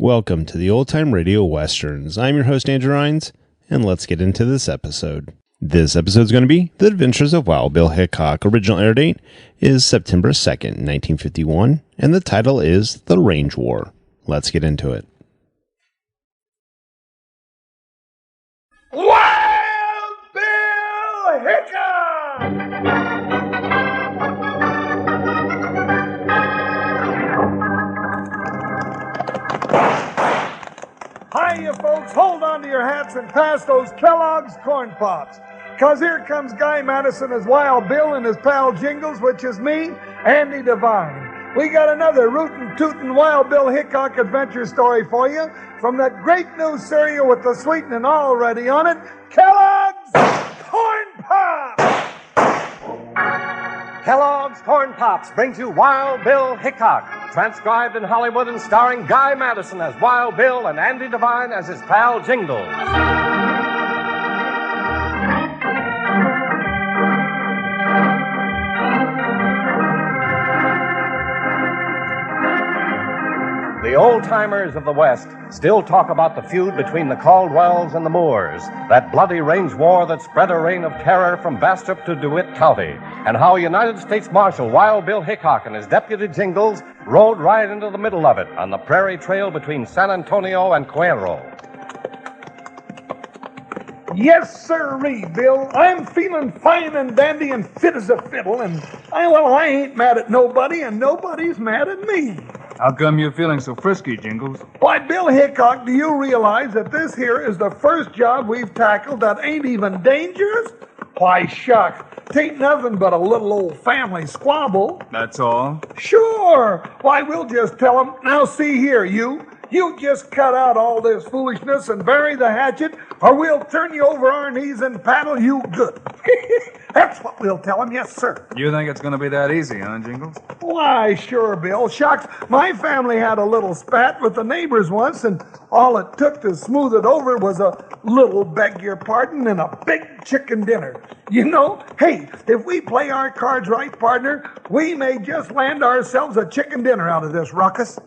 Welcome to the Old Time Radio Westerns. I'm your host, Andrew Rhines, and let's get into this episode. This episode is going to be The Adventures of Wild Bill Hickok. Original air date is September 2nd, 1951, and the title is The Range War. Let's get into it. Wild Bill Hickok! Hiya, folks. Hold on to your hats and pass those Kellogg's Corn Pops. Because here comes Guy Madison as Wild Bill and his pal Jingles, which is me, Andy Devine. We got another rootin' tootin' Wild Bill Hickok adventure story for you from that great new cereal with the sweetening already on it, Kellogg's Corn Pops! Kellogg's Corn Pops brings you Wild Bill Hickok, transcribed in Hollywood and starring Guy Madison as Wild Bill and Andy Devine as his pal Jingles. The old-timers of the West still talk about the feud between the Caldwells and the Moores, that bloody range war that spread a reign of terror from Bastrop to DeWitt County, and how United States Marshal Wild Bill Hickok and his deputy Jingles rode right into the middle of it on the prairie trail between San Antonio and Cuero. Yes, sirree, Bill. I'm feeling fine and dandy and fit as a fiddle, and I ain't mad at nobody, and nobody's mad at me. How come you're feeling so frisky, Jingles? Why, Bill Hickok, do you realize that this here is the first job we've tackled that ain't even dangerous? Why, shucks, 'tain't nothing but a little old family squabble. That's all? Sure. Why, we'll just tell 'em, now see here, you just cut out all this foolishness and bury the hatchet, or we'll turn you over our knees and paddle you good. That's what we'll tell 'em, yes, sir. You think it's going to be that easy, huh, Jingles? Why, sure, Bill. Shucks, my family had a little spat with the neighbors once, and all it took to smooth it over was a little, beg your pardon, and a big chicken dinner. You know, hey, if we play our cards right, partner, we may just land ourselves a chicken dinner out of this ruckus.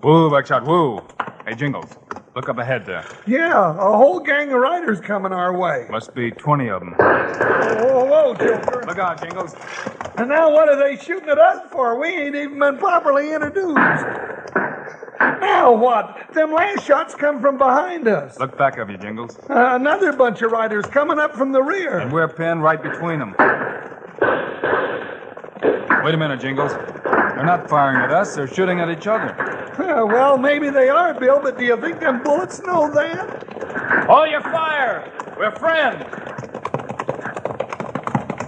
Woo, Buckshot, woo. Hey, Jingles, look up ahead there. Yeah, a whole gang of riders coming our way. Must be 20 of them. Whoa, Joker. Look out, Jingles. And now what are they shooting at us for? We ain't even been properly introduced. Now what? Them last shots come from behind us. Look back of you, Jingles. Another bunch of riders coming up from the rear. And we're pinned right between them. Wait a minute, Jingles. They're not firing at us, they're shooting at each other. Well, maybe they are, Bill, but do you think them bullets know that? Hold your fire! We're friends!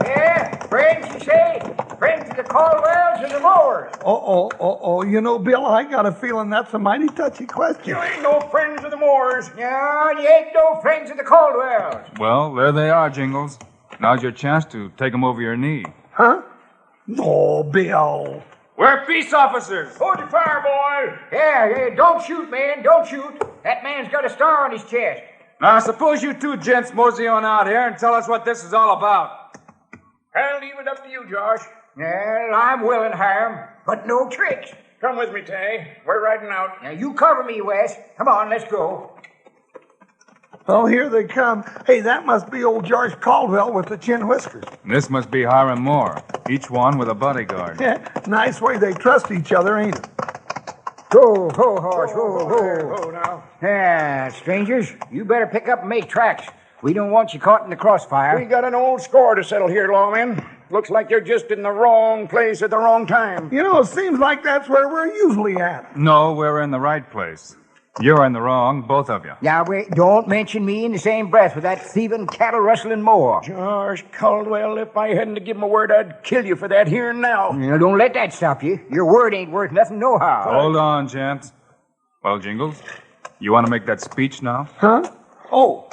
Yeah, friends, you say? Friends of the Caldwells and the Moores. You know, Bill, I got a feeling that's a mighty touchy question. You ain't no friends of the Moores. No, you ain't no friends of the Caldwells. Well, there they are, Jingles. Now's your chance to take them over your knee. Huh? No, Bill. We're peace officers! Hold your fire, boy. Yeah, don't shoot, man, don't shoot. That man's got a star on his chest. Now, suppose you two gents mosey on out here and tell us what this is all about. I'll leave it up to you, Josh. Well, I'm willing, Hiram, but no tricks. Come with me, Tay. We're riding out. Now, you cover me, Wes. Come on, let's go. Well, here they come. Hey, that must be old George Caldwell with the chin whiskers. This must be Hiram Moore, each one with a bodyguard. Yeah, nice way they trust each other, ain't it? Ho, horse, ho. Oh, now. Yeah, strangers, you better pick up and make tracks. We don't want you caught in the crossfire. We got an old score to settle here, lawmen. Looks like you're just in the wrong place at the wrong time. You know, it seems like that's where we're usually at. No, we're in the right place. You're in the wrong, both of you. Now, wait, don't mention me in the same breath with that thieving, cattle-rustling Moore. Josh Caldwell, if I hadn't to give my word, I'd kill you for that here and now. Now, don't let that stop you. Your word ain't worth nothing nohow. Hold on, gents. Well, Jingles, you want to make that speech now? Huh? Oh,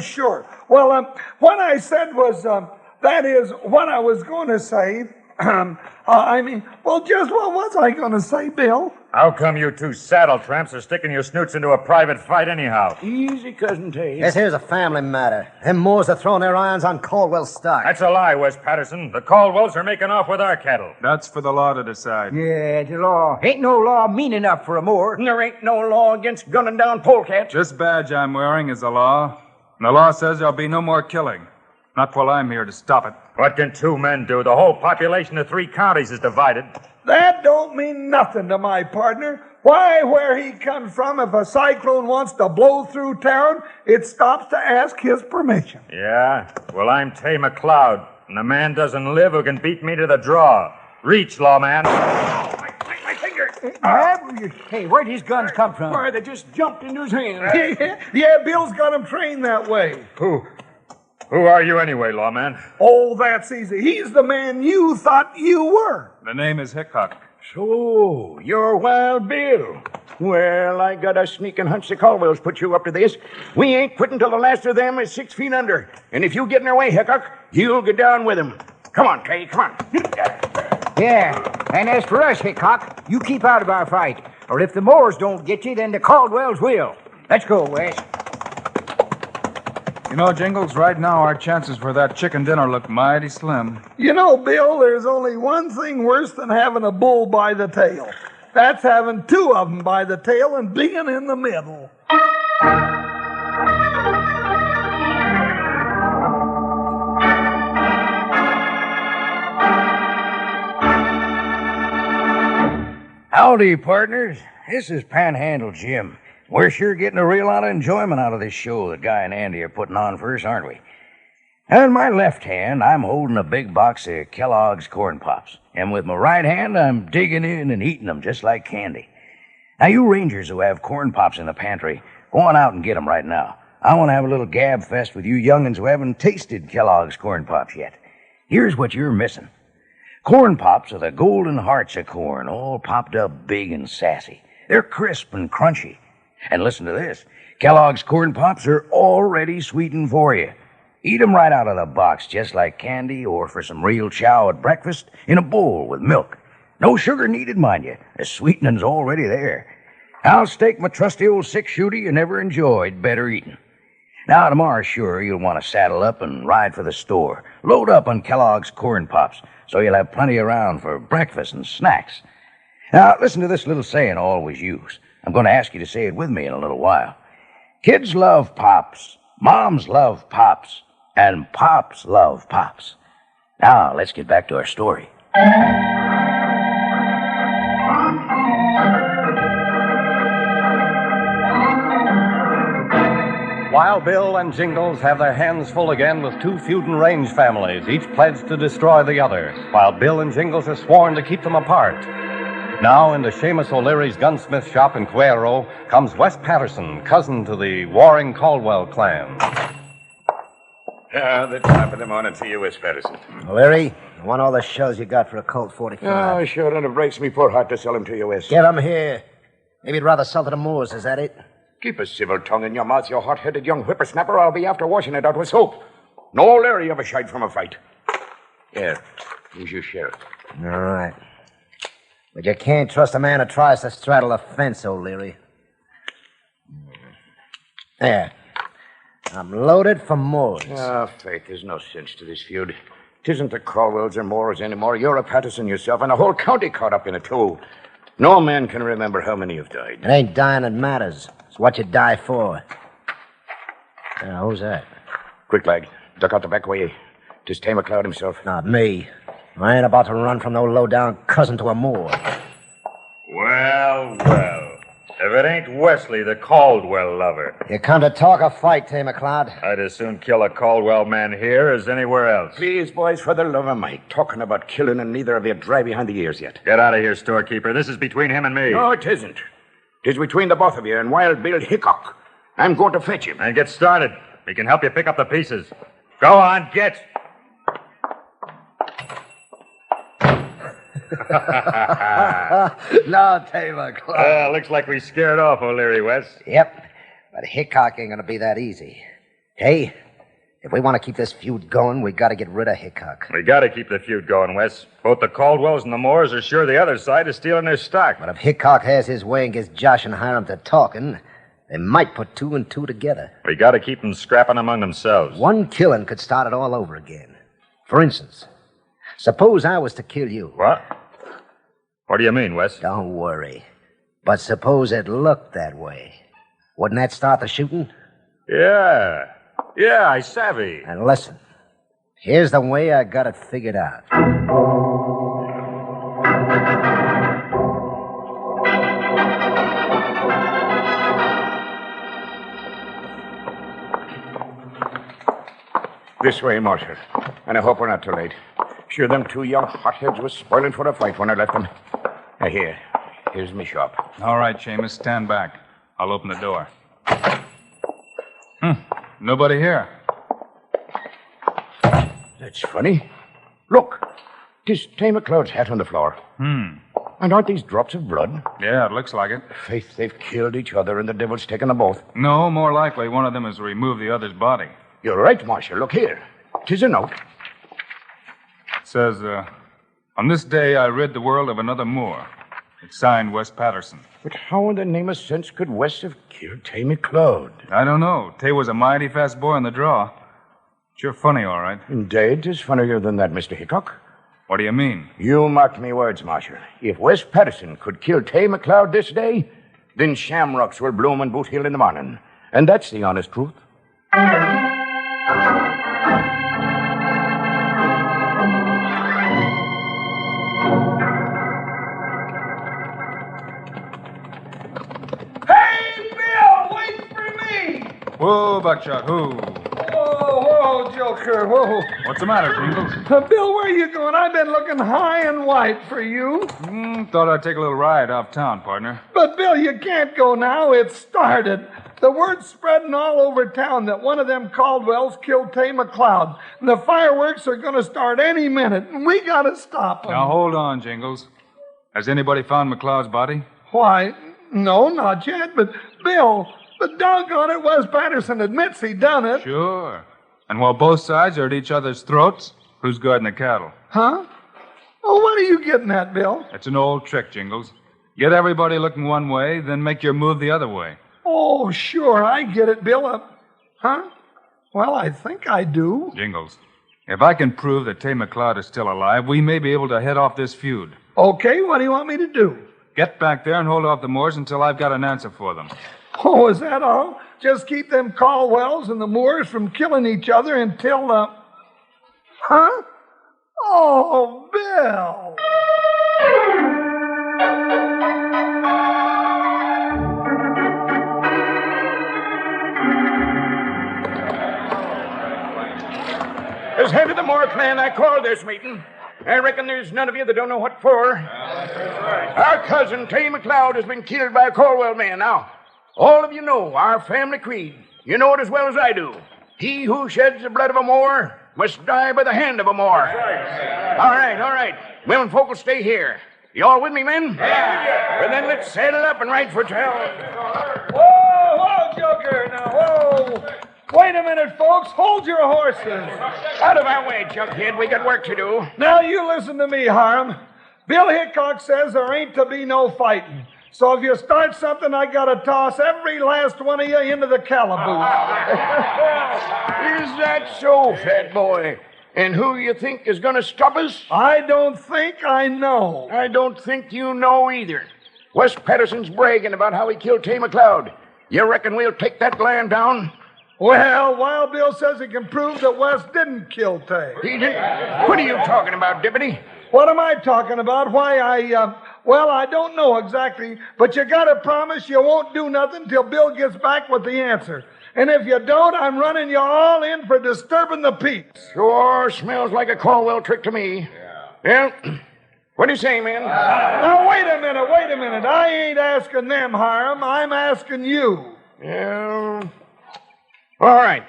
sure. Well, what I said was, that is what I was going to say. Just what was I going to say, Bill? How come you two saddle tramps are sticking your snoots into a private fight anyhow? Easy, Cousin Tate. This here's a family matter. Them Moors are throwing their irons on Caldwell's stock. That's a lie, Wes Patterson. The Caldwells are making off with our cattle. That's for the law to decide. Yeah, the law. Ain't no law mean enough for a Moor. There ain't no law against gunning down polecats. This badge I'm wearing is the law. And the law says there'll be no more killing. Not while I'm here to stop it. What can two men do? The whole population of 3 counties is divided. That don't mean nothing to my partner. Why, where he comes from, if a cyclone wants to blow through town, it stops to ask his permission. Yeah? Well, I'm Tay McLeod, and a man doesn't live who can beat me to the draw. Reach, lawman. My finger. Hey, where'd his guns come from? Why, they just jumped into his hand. Yeah, Bill's got him trained that way. Who are you anyway, lawman? Oh, that's easy. He's the man you thought you were. The name is Hickok. So, you're Wild Bill. Well, I got a sneaking hunch the Caldwells put you up to this. We ain't quitting till the last of them is 6 feet under. And if you get in their way, Hickok, you'll get down with them. Come on, Kay, come on. Yeah, and as for us, Hickok, you keep out of our fight. Or if the Moors don't get you, then the Caldwells will. Let's go, Wes. You know, Jingles, right now our chances for that chicken dinner look mighty slim. You know, Bill, there's only one thing worse than having a bull by the tail. That's having 2 of them by the tail and being in the middle. Howdy, partners. This is Panhandle Jim. We're sure getting a real lot of enjoyment out of this show that Guy and Andy are putting on for us, aren't we? In my left hand, I'm holding a big box of Kellogg's Corn Pops. And with my right hand, I'm digging in and eating them just like candy. Now, you Rangers who have Corn Pops in the pantry, go on out and get them right now. I want to have a little gab fest with you young'uns who haven't tasted Kellogg's Corn Pops yet. Here's what you're missing. Corn Pops are the golden hearts of corn, all popped up big and sassy. They're crisp and crunchy. And listen to this. Kellogg's Corn Pops are already sweetened for you. Eat 'em right out of the box, just like candy or for some real chow at breakfast in a bowl with milk. No sugar needed, mind you. The sweetening's already there. I'll stake my trusty old 6-shooter you never enjoyed better eating. Now, tomorrow, sure, you'll want to saddle up and ride for the store. Load up on Kellogg's Corn Pops, so you'll have plenty around for breakfast and snacks. Now, listen to this little saying I always use. I'm going to ask you to say it with me in a little while. Kids love Pops, moms love Pops, and Pops love Pops. Now, let's get back to our story. Wild Bill and Jingles have their hands full again with 2 feuding range families, each pledged to destroy the other, while Bill and Jingles are sworn to keep them apart. Now, into Seamus O'Leary's gunsmith shop in Cuero comes Wes Patterson, cousin to the warring Caldwell clan. The top of the morning to you, Wes Patterson. Larry, I want all the shells you got for a Colt 45. Oh, sure, and it breaks me poor heart to sell him to you, Wes. Get 'em here. Maybe you'd rather sell to the Moors, is that it? Keep a civil tongue in your mouth, you hot-headed young whippersnapper. I'll be after washing it out with soap. No Larry ever shied from a fight. Here, here's your sheriff. All right. But you can't trust a man who tries to straddle a fence, O'Leary. There. I'm loaded for Moors. Ah, faith, there's no sense to this feud. 'Tisn't the Caldwells or Moors anymore. You're a Patterson yourself, and the whole county caught up in it, too. No man can remember how many have died. It ain't dying that matters. It's what you die for. Now, who's that? Quick, lad. Duck out the back way. 'Tis Tay McLeod himself. Not me. I ain't about to run from no low-down cousin to a Moor. Well, well. If it ain't Wesley, the Caldwell lover. You come to talk or fight, Tay McLeod? I'd as soon kill a Caldwell man here as anywhere else. Please, boys, for the love of Mike. Talking about killing and neither of you dry behind the ears yet. Get out of here, storekeeper. This is between him and me. No, it isn't. 'Tis between the both of you and Wild Bill Hickok. I'm going to fetch him. And get started. We can help you pick up the pieces. Go on, get. No, Tay McLeod. Looks like we scared off O'Leary, Wes. Yep. But Hickok ain't gonna be that easy. Hey, If we want to keep this feud going, we got to get rid of Hickok. We gotta keep the feud going, Wes. Both the Caldwells and the Moores are sure the other side is stealing their stock. But if Hickok has his way and gets Josh and Hiram to talking, they might put 2 and 2 together. We gotta keep them scrapping among themselves. One killing could start it all over again. For instance, suppose I was to kill you. What? What do you mean, Wes? Don't worry. But suppose it looked that way. Wouldn't that start the shooting? Yeah. Yeah, I savvy. And listen, here's the way I got it figured out. This way, Marshal. And I hope we're not too late. Sure, them 2 young hotheads was spoiling for the fight when I left them. Now, here's my shop. All right, Seamus, stand back. I'll open the door. Nobody here. That's funny. Look, 'tis Tay McLeod's hat on the floor. And aren't these drops of blood? Yeah, it looks like it. Faith, they've killed each other and the devil's taken them both. No, more likely one of them has removed the other's body. You're right, Marshal. Look here. 'Tis a note. It says, on this day I rid the world of another Moore. It's signed Wes Patterson. But how in the name of sense could Wes have killed Tay McLeod? I don't know. Tay was a mighty fast boy in the draw. Sure funny, all right. Indeed, 'tis funnier than that, Mr. Hickok. What do you mean? You mark me words, Marshal. If Wes Patterson could kill Tay McLeod this day, then shamrocks will bloom in Boot Hill in the morning. And that's the honest truth. Whoa, Buckshot, who? Whoa, Joker, whoa. What's the matter, Jingles? Bill, where are you going? I've been looking high and wide for you. Thought I'd take a little ride off town, partner. But, Bill, you can't go now. It started. The word's spreading all over town that one of them Caldwells killed Tay McLeod. And the fireworks are going to start any minute, and we got to stop them. Now, hold on, Jingles. Has anybody found McLeod's body? Why, no, not yet. But, Bill, but doggone it, Wes Patterson admits he done it. Sure. And while both sides are at each other's throats, who's guarding the cattle? Huh? Oh, what are you getting at, Bill? It's an old trick, Jingles. Get everybody looking one way, then make your move the other way. Oh, sure, I get it, Bill. Huh? Well, I think I do. Jingles, if I can prove that Tay McLeod is still alive, we may be able to head off this feud. Okay, what do you want me to do? Get back there and hold off the Moors until I've got an answer for them. Oh, is that all? Just keep them Caldwells and the Moors from killing each other until, Huh? Oh, Bill! As head of the Moore clan, I called this meeting. I reckon there's none of you that don't know what for. Our cousin, Tay McLeod, has been killed by a Caldwell man. Now, all of you know our family creed. You know it as well as I do. He who sheds the blood of a Moor must die by the hand of a Moor. All right. Women folk will stay here. You all with me, men? Yeah. Well, then let's saddle up and ride for town. Whoa, Joker, now, whoa. Wait a minute, folks. Hold your horses. Out of our way, Junkhead. We got work to do. Now, you listen to me, Hiram. Bill Hickok says there ain't to be no fighting. So if you start something, I got to toss every last one of you into the calaboose. Is that so, fat boy? And who you think is going to stop us? I don't think I know. I don't think you know either. Wes Patterson's bragging about how he killed Tay McLeod. You reckon we'll take that land down? Well, Wild Bill says he can prove that Wes didn't kill Tay. He did? What are you talking about, Deputy? What am I talking about? Why, I don't know exactly, but you gotta promise you won't do nothing till Bill gets back with the answer. And if you don't, I'm running you all in for disturbing the peace. Sure smells like a Caldwell trick to me. Yeah. Well, what do you say, man? Now, wait a minute. I ain't asking them, Hiram. I'm asking you. Yeah. All right.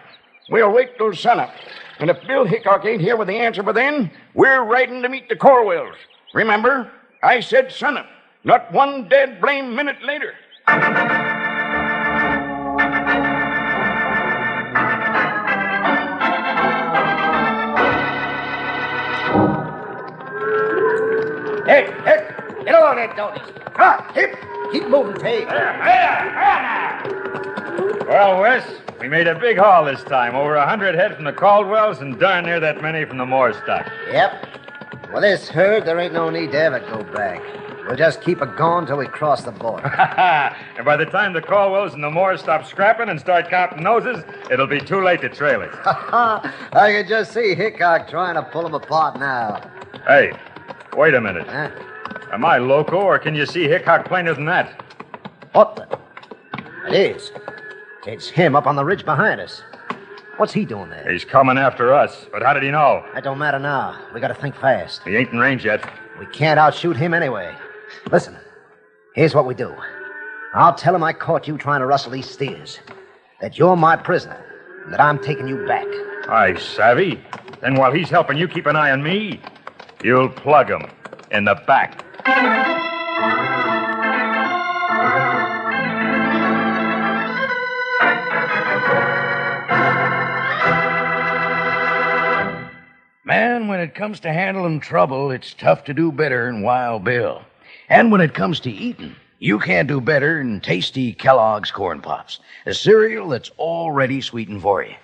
We'll wait till sunup. And if Bill Hickok ain't here with the answer by then, we're riding to meet the Caldwells. Remember, I said sunup, not one dead blame minute later. it, don't he? Come on, keep moving, Tay. Well, Wes, we made a big haul this time. Over 100 head from the Caldwells and darn near that many from the Moore stock. Yep. Well, this herd, there ain't no need to ever go back. We'll just keep it going till we cross the border. And by the time the Caldwells and the Moore stop scrapping and start counting noses, it'll be too late to trail it. I can just see Hickok trying to pull them apart now. Hey, wait a minute. Huh? Am I loco, or can you see Hickok plainer than that? What the? It is. It's him up on the ridge behind us. What's he doing there? He's coming after us, but how did he know? That don't matter now. We gotta think fast. He ain't in range yet. We can't outshoot him anyway. Listen, here's what we do. I'll tell him I caught you trying to rustle these steers. That you're my prisoner, and that I'm taking you back. Aye, savvy. Then while he's helping you keep an eye on me, you'll plug him in the back. Man, when it comes to handling trouble, it's tough to do better than Wild Bill. And when it comes to eating, you can't do better than tasty Kellogg's Corn Pops, a cereal that's already sweetened for you.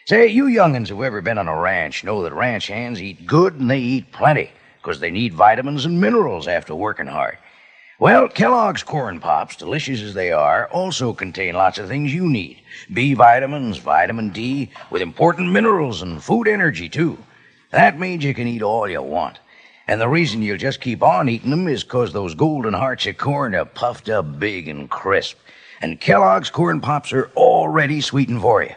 Say, you young'uns who've ever been on a ranch know that ranch hands eat good and they eat plenty, because they need vitamins and minerals after working hard. Well, Kellogg's Corn Pops, delicious as they are, also contain lots of things you need. B vitamins, vitamin D, with important minerals and food energy, too. That means you can eat all you want. And the reason you'll just keep on eating them is because those golden hearts of corn are puffed up big and crisp. And Kellogg's Corn Pops are already sweetened for you.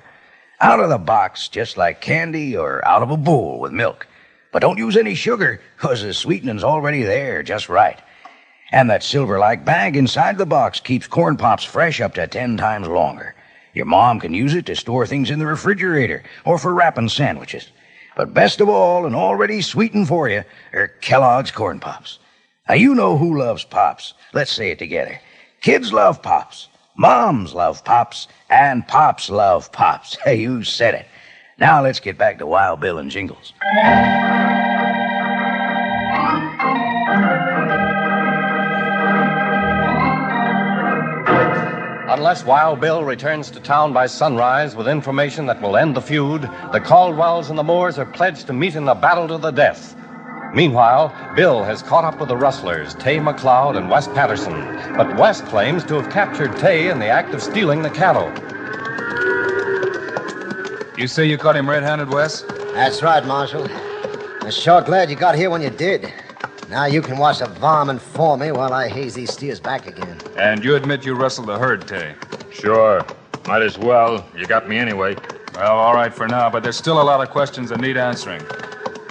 Out of the box, just like candy, or out of a bowl with milk. But don't use any sugar, because the sweetening's already there just right. And that silver-like bag inside the box keeps Corn Pops fresh up to 10 times longer. Your mom can use it to store things in the refrigerator or for wrapping sandwiches. But best of all, and already sweetened for you, are Kellogg's Corn Pops. Now, you know who loves Pops. Let's say it together. Kids love Pops, moms love Pops, and Pops love Pops. Hey, you said it. Now let's get back to Wild Bill and Jingles. Unless Wild Bill returns to town by sunrise with information that will end the feud, the Caldwells and the Moores are pledged to meet in a battle to the death. Meanwhile, Bill has caught up with the rustlers, Tay McLeod and Wes Patterson. But Wes claims to have captured Tay in the act of stealing the cattle. You say you caught him red-handed, Wes? That's right, Marshal. I'm sure glad you got here when you did. Now you can watch the varmint for me while I haze these steers back again. And you admit you rustled the herd, Tay? Sure. Might as well. You got me anyway. Well, all right for now, but there's still a lot of questions that need answering.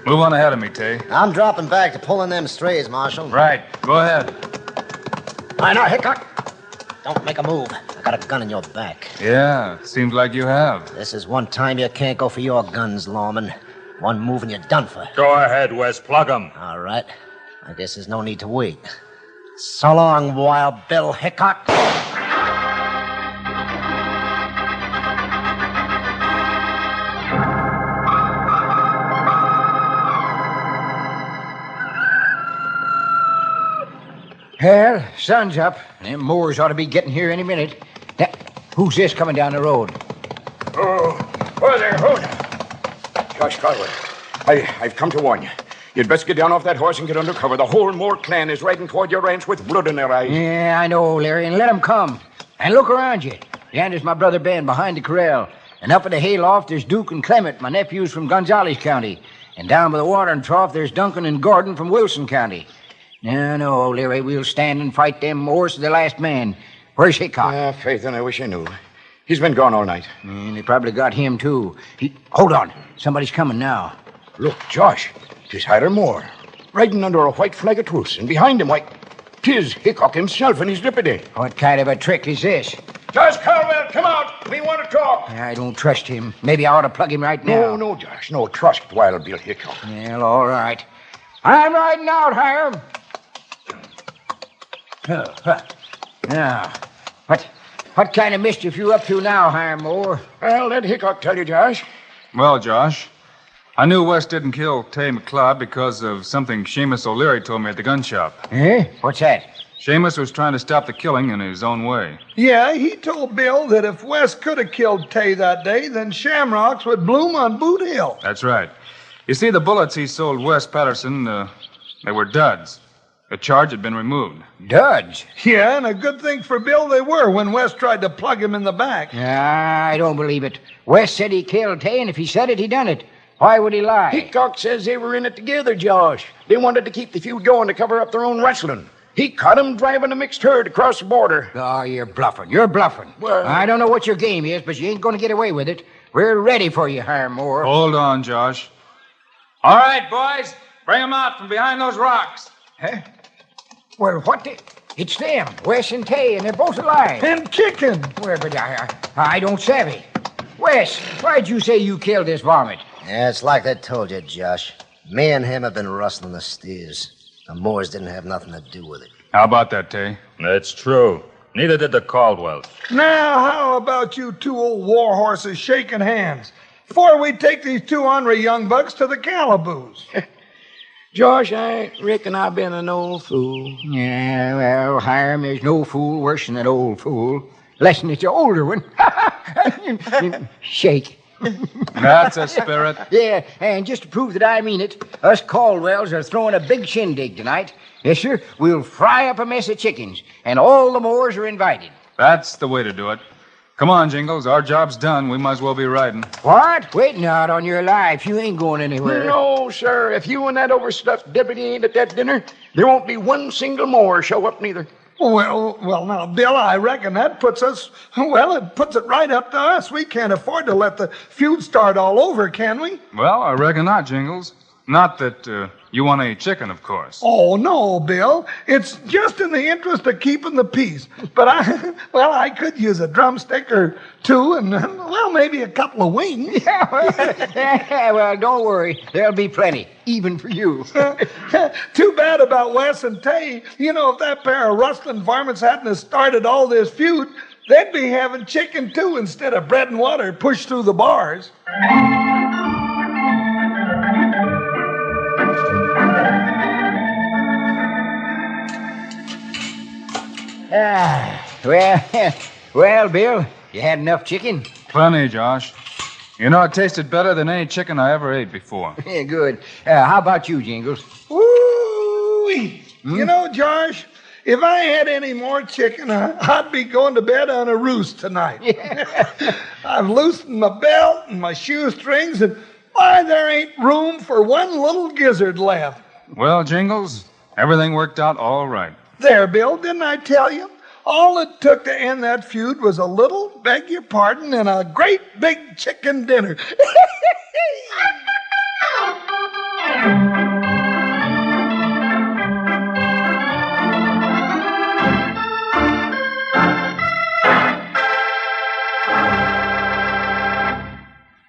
Move on ahead of me, Tay. I'm dropping back to pulling them strays, Marshal. Right. Go ahead. All right, now, Hickok. Don't make a move. I got a gun in your back. Yeah, seems like you have. This is one time you can't go for your guns, lawman. One move and you're done for. Go ahead, Wes. Plug 'em. All right. I guess there's no need to wait. So long, Wild Bill Hickok. Well, sun's up. Them Moors ought to be getting here any minute. Now, who's this coming down the road? Oh, there, hold. Josh Caldwell, I've come to warn you. You'd best get down off that horse and get under cover. The whole Moore clan is riding toward your ranch with blood in their eyes. Yeah, I know, Larry, and let them come. And look around you. Yonder's my brother Ben behind the corral. And up at the hayloft, there's Duke and Clement, my nephews from Gonzales County. And down by the watering trough, there's Duncan and Gordon from Wilson County. No, Larry, we'll stand and fight them Moors to the last man. Where's Hickok? Faith, and I wish I knew. He's been gone all night. And they probably got him, too. Hold on. Somebody's coming now. Look, Josh, 'tis Hiram Moore, riding under a white flag of truce. And behind him, why, 'tis Hickok himself and his deputy. What kind of a trick is this? Josh Caldwell, come out. We want to talk. I don't trust him. Maybe I ought to plug him right now. No, Josh. No, trust Wild Bill Hickok. Well, all right. I'm riding out, Hiram. Now, what kind of mischief you up to now, Hiram Moore? Well, let Hickok tell you, Josh. Well, Josh, I knew West didn't kill Tay McLeod because of something Seamus O'Leary told me at the gun shop. Eh? What's that? Seamus was trying to stop the killing in his own way. Yeah, he told Bill that if West could have killed Tay that day, then shamrocks would bloom on Boot Hill. That's right. You see, the bullets he sold West Patterson, they were duds. The charge had been removed. Duds? Yeah, and a good thing for Bill they were when West tried to plug him in the back. I don't believe it. West said he killed Tay, and if he said it, he done it. Why would he lie? Hickok says they were in it together, Josh. They wanted to keep the feud going to cover up their own rustling. He caught him driving a mixed herd across the border. Oh, you're bluffing. You're bluffing. Well, I don't know what your game is, but you ain't going to get away with it. We're ready for you, Harmore. Hold on, Josh. All right, boys. Bring them out from behind those rocks. Huh? Well, what the... It's them, Wes and Tay, and they're both alive. And kicking. Well, but I don't savvy. Wes, why'd you say you killed this varmint? Yeah, it's like they told you, Josh. Me and him have been rustling the steers. The Moors didn't have nothing to do with it. How about that, Tay? That's true. Neither did the Caldwells. Now, how about you two old war horses shaking hands before we take these two ornery young bucks to the calaboose? Josh, I reckon I've been an old fool. Yeah, well, Hiram, there's no fool worse than an old fool. Less'n it's an older one. Shake. That's a spirit. Yeah, and just to prove that I mean it, us Caldwells are throwing a big shindig tonight. Yes, sir. We'll fry up a mess of chickens, and all the Moors are invited. That's the way to do it. Come on, Jingles. Our job's done. We might as well be riding. What? Waiting out on your life. You ain't going anywhere. No, sir. If you and that overstuffed deputy ain't at that dinner, there won't be one single Moor show up neither. Well, now, Bill, I reckon that puts us, well, it puts it right up to us. We can't afford to let the feud start all over, can we? Well, I reckon not, Jingles. Not that you want any chicken, of course. Oh, no, Bill. It's just in the interest of keeping the peace. But I could use a drumstick or two and, well, maybe a couple of wings. Yeah, well, don't worry. There'll be plenty, even for you. Too bad about Wes and Tay. You know, if that pair of rustling varmints hadn't have started all this feud, they'd be having chicken, too, instead of bread and water pushed through the bars. Well, Bill, you had enough chicken? Plenty, Josh. You know, it tasted better than any chicken I ever ate before. Yeah, good. How about you, Jingles? Woo-wee. You know, Josh, if I had any more chicken, I'd be going to bed on a roost tonight. I've loosened my belt and my shoestrings, and why, there ain't room for one little gizzard left. Well, Jingles, everything worked out all right. There, Bill, didn't I tell you? All it took to end that feud was a little, beg your pardon, and a great big chicken dinner.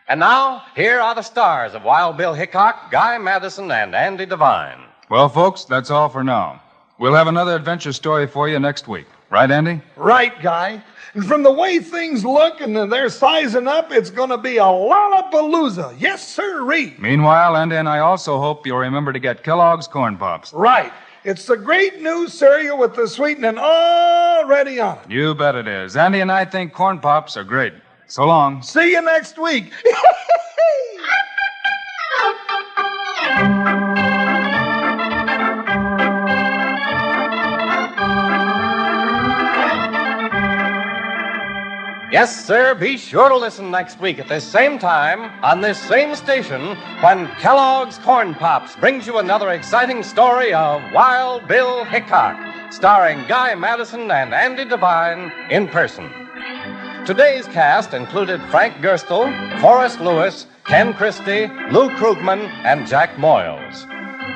And now, here are the stars of Wild Bill Hickok, Guy Madison, and Andy Devine. Well, folks, that's all for now. We'll have another adventure story for you next week. Right, Andy? Right, Guy. And from the way things look and they're sizing up, it's going to be a lollapalooza. Yes, sirree. Meanwhile, Andy and I also hope you'll remember to get Kellogg's Corn Pops. Right. It's the great new cereal with the sweetening already on it. You bet it is. Andy and I think Corn Pops are great. So long. See you next week. Yes, sir, be sure to listen next week at this same time on this same station when Kellogg's Corn Pops brings you another exciting story of Wild Bill Hickok, starring Guy Madison and Andy Devine in person. Today's cast included Frank Gerstle, Forrest Lewis, Ken Christie, Lou Krugman, and Jack Moyles.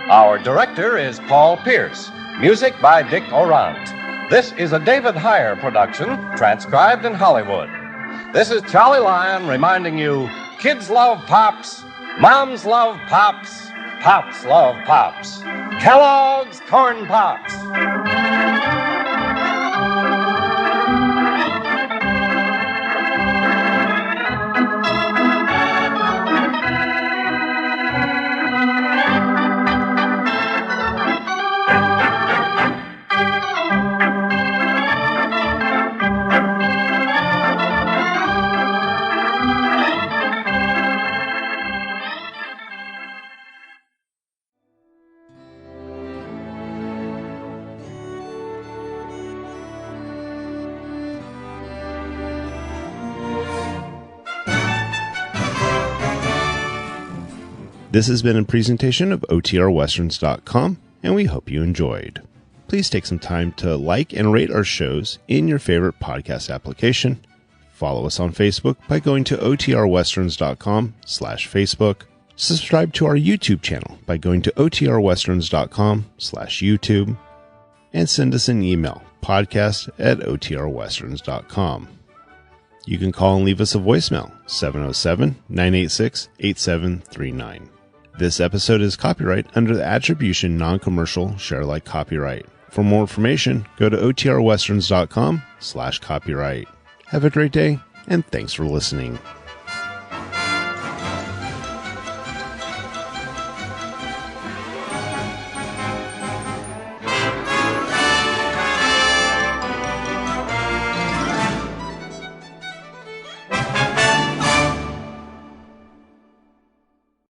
Our director is Paul Pierce. Music by Dick Orant. This is a David Heyer production, transcribed in Hollywood. This is Charlie Lyon reminding you, kids love Pops, moms love Pops, Pops love Pops. Kellogg's Corn Pops. This has been a presentation of OTRWesterns.com, and we hope you enjoyed. Please take some time to like and rate our shows in your favorite podcast application. Follow us on Facebook by going to OTRWesterns.com/Facebook. Subscribe to our YouTube channel by going to OTRWesterns.com/YouTube. And send us an email, podcast@OTRWesterns.com. You can call and leave us a voicemail, 707-986-8739. This episode is copyright under the Attribution Non-Commercial Share Alike Copyright. For more information, go to OTRWesterns.com/copyright. Have a great day, and thanks for listening.